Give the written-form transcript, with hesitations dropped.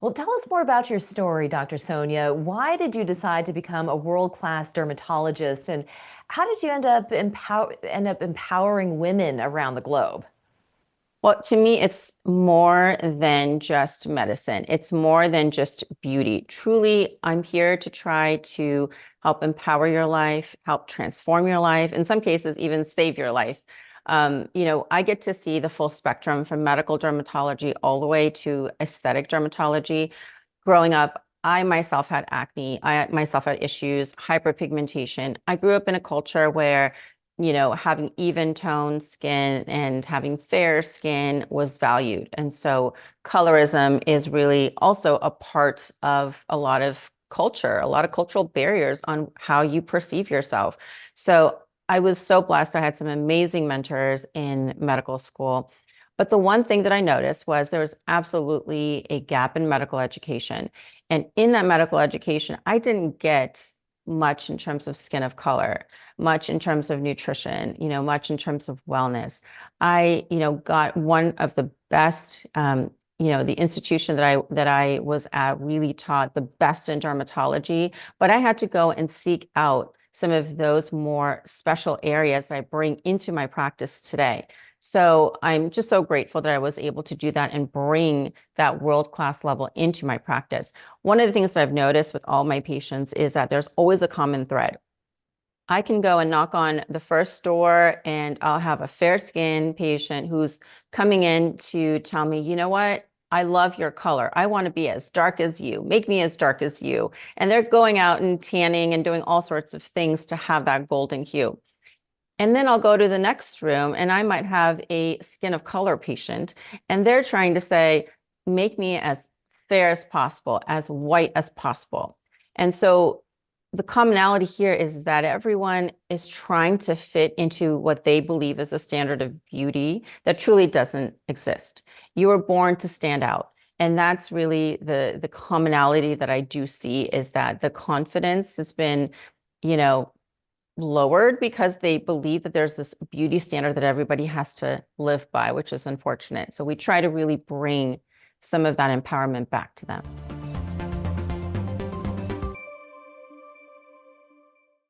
Well, tell us more about your story, Dr. Sonia. Why did you decide to become a world-class dermatologist, and how did you end up empowering women around the globe? Well, to me, it's more than just medicine. It's more than just beauty. Truly, I'm here to try to help empower your life, help transform your life, in some cases, even save your life. I get to see the full spectrum from medical dermatology all the way to aesthetic dermatology. Growing up, I myself had acne. I myself had issues, hyperpigmentation. I grew up in a culture where having even toned skin and having fair skin was valued. And so colorism is really also a part of a lot of culture, a lot of cultural barriers on how you perceive yourself. So I was so blessed. I had some amazing mentors in medical school. But the one thing that I noticed was there was absolutely a gap in medical education. And in that medical education, I didn't get much in terms of skin of color, much in terms of nutrition, much in terms of wellness. I, got one of the best, the institution that I was at really taught the best in dermatology, but I had to go and seek out some of those more special areas that I bring into my practice today. So I'm just so grateful that I was able to do that and bring that world-class level into my practice. One of the things that I've noticed with all my patients is that there's always a common thread. I can go and knock on the first door and I'll have a fair skinned patient who's coming in to tell me, you know what? I love your color. I want to be as dark as you. Make me as dark as you. And they're going out and tanning and doing all sorts of things to have that golden hue. And then I'll go to the next room and I might have a skin of color patient and they're trying to say, make me as fair as possible, as white as possible. And so the commonality here is that everyone is trying to fit into what they believe is a standard of beauty that truly doesn't exist. You were born to stand out. And that's really the commonality that I do see is that the confidence has been, you know, lowered because they believe that there's this beauty standard that everybody has to live by, which is unfortunate. So we try to really bring some of that empowerment back to them.